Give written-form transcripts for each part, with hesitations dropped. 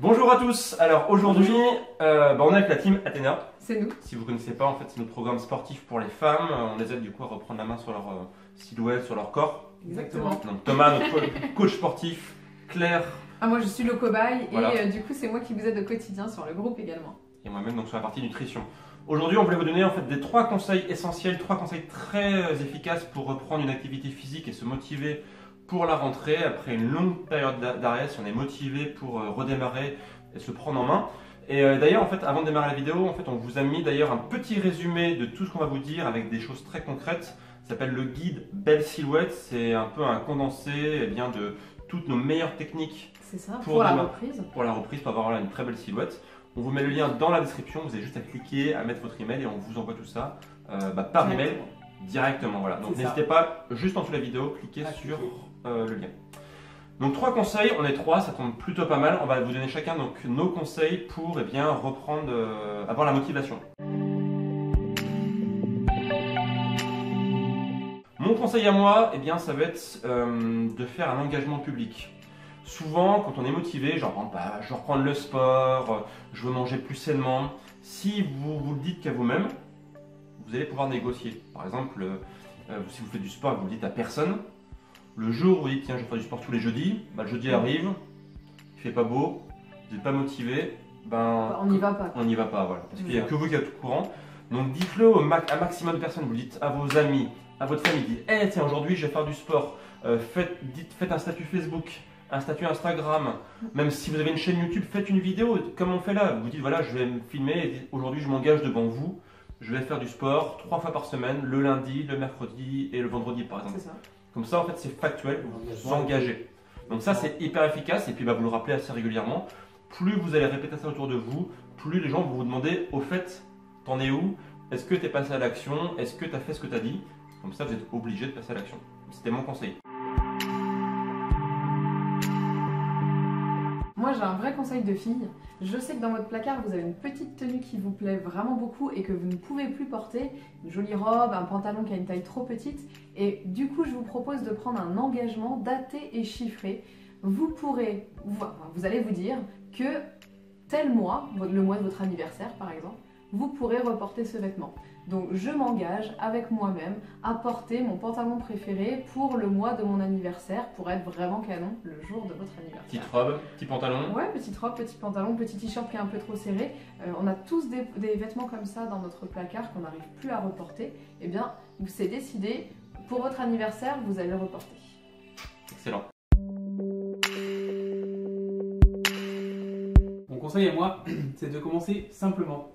Bonjour à tous. Alors aujourd'hui, on est avec la team Athéna. C'est nous. Si vous ne connaissez pas, en fait, c'est notre programme sportif pour les femmes. On les aide du coup à reprendre la main sur leur silhouette, sur leur corps. Exactement. Donc Thomas, notre coach sportif, Claire. Ah, moi je suis le cobaye Voilà. et du coup c'est moi qui vous aide au quotidien sur le groupe également. Et moi-même donc sur la partie nutrition. Aujourd'hui, on voulait vous donner en fait des 3 conseils essentiels, 3 conseils très efficaces pour reprendre une activité physique et se motiver pour la rentrée après une longue période d'arrêt, si on est motivé pour redémarrer et se prendre en main. Et d'ailleurs, en fait, avant de démarrer la vidéo, en fait, on vous a mis d'ailleurs un petit résumé de tout ce qu'on va vous dire avec des choses très concrètes. Ça s'appelle le guide Belle Silhouette. C'est un peu un condensé de toutes nos meilleures techniques. C'est ça, pour la reprise. Pour la reprise, pour avoir une très belle silhouette. On vous met le lien dans la description. Vous avez juste à cliquer, à mettre votre email et on vous envoie tout ça par email directement. Voilà. Donc n'hésitez pas, juste en dessous de la vidéo, cliquez sur le lien. Donc 3 conseils, on est 3, ça tombe plutôt pas mal. On va vous donner chacun donc nos conseils pour reprendre, avoir la motivation. Mon conseil à moi, ça va être de faire un engagement public. Souvent, quand on est motivé, genre je veux reprendre le sport, je veux manger plus sainement. Si vous vous le dites qu'à vous-même, vous allez pouvoir négocier. Par exemple, si vous faites du sport et que vous le dites à personne, le jour où vous dites tiens je vais faire du sport tous les jeudis, le jeudi arrive, il fait pas beau, vous n'êtes pas motivé, on n'y va pas. On n'y va pas, voilà, parce qu'il n'y a que vous qui êtes au courant. Donc dites-le à un maximum de personnes, vous le dites à vos amis, à votre famille, dites hey, tiens aujourd'hui je vais faire du sport, faites un statut Facebook, un statut Instagram, même si vous avez une chaîne YouTube, faites une vidéo comme on fait là, vous dites voilà je vais me filmer et aujourd'hui je m'engage devant vous, je vais faire du sport 3 fois par semaine, le lundi, le mercredi et le vendredi par exemple. C'est ça. Comme ça, en fait, c'est factuel, vous vous engagez. Donc ça, c'est hyper efficace et puis vous le rappelez assez régulièrement. Plus vous allez répéter ça autour de vous, plus les gens vont vous demander au fait, t'en es où? Est-ce que tu es passé à l'action? Est-ce que tu as fait ce que tu as dit? Comme ça, vous êtes obligé de passer à l'action. C'était mon conseil. Moi j'ai un vrai conseil de fille. Je sais que dans votre placard vous avez une petite tenue qui vous plaît vraiment beaucoup et que vous ne pouvez plus porter, une jolie robe, un pantalon qui a une taille trop petite, et du coup je vous propose de prendre un engagement daté et chiffré. Vous allez vous dire que tel mois, le mois de votre anniversaire par exemple, vous pourrez reporter ce vêtement. Donc je m'engage avec moi-même à porter mon pantalon préféré pour le mois de mon anniversaire pour être vraiment canon le jour de votre anniversaire. Petite robe, petit pantalon. Ouais, petite robe, petit pantalon, petit t-shirt qui est un peu trop serré. On a tous des vêtements comme ça dans notre placard qu'on n'arrive plus à reporter. Eh bien, c'est décidé, pour votre anniversaire, vous allez le reporter. Excellent. Mon conseil à moi, c'est de commencer simplement.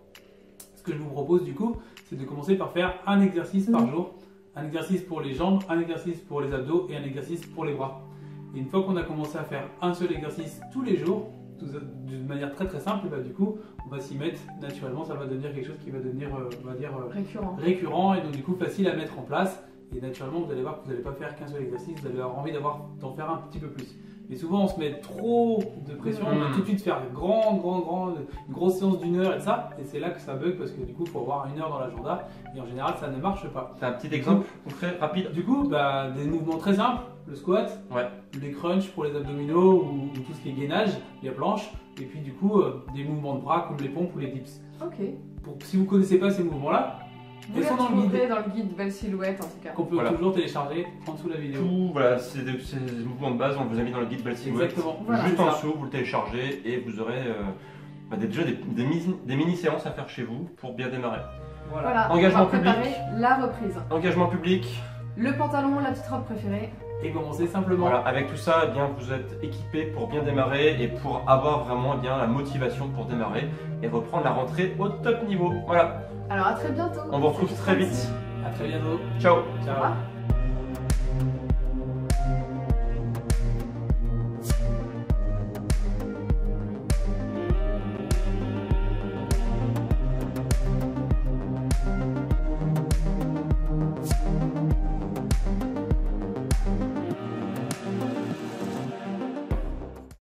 Ce que je vous propose du coup, c'est de commencer par faire un exercice par jour. Un exercice pour les jambes, un exercice pour les abdos et un exercice pour les bras. Et une fois qu'on a commencé à faire un seul exercice tous les jours, d'une manière très très simple, du coup, on va s'y mettre naturellement. Ça va devenir quelque chose qui va devenir, on va dire, récurrent et donc du coup facile à mettre en place. Et naturellement, vous allez voir que vous n'allez pas faire qu'un seul exercice, vous allez avoir envie d'en faire un petit peu plus. Mais souvent, on se met trop de pression, on va tout de suite faire une grosse séance d'1 heure et ça, et c'est là que ça bug parce que du coup, il faut avoir 1 heure dans l'agenda et en général, ça ne marche pas. T'as un petit exemple concret, rapide? Du coup, des mouvements très simples, le squat, les crunchs pour les abdominaux ou tout ce qui est gainage, les planches, et puis du coup, des mouvements de bras comme les pompes ou les dips. Ok. Si vous ne connaissez pas ces mouvements-là, vous les retrouverez dans le guide Belle Silhouette en tout cas. Qu'on peut toujours télécharger en dessous de la vidéo. C'est des mouvements de base, on vous a mis dans le guide Belle Silhouette. Exactement. Juste en dessous, vous le téléchargez et vous aurez déjà des mini-séances à faire chez vous pour bien démarrer. Voilà. Engagement on va préparer public. La reprise. Engagement public. Le pantalon, la petite robe préférée. Et commencer simplement. Voilà, avec tout ça, vous êtes équipé pour bien démarrer et pour avoir vraiment la motivation pour démarrer et reprendre la rentrée au top niveau. Voilà. Alors à très bientôt. On vous retrouve très vite. À très bientôt. Ciao. Ciao.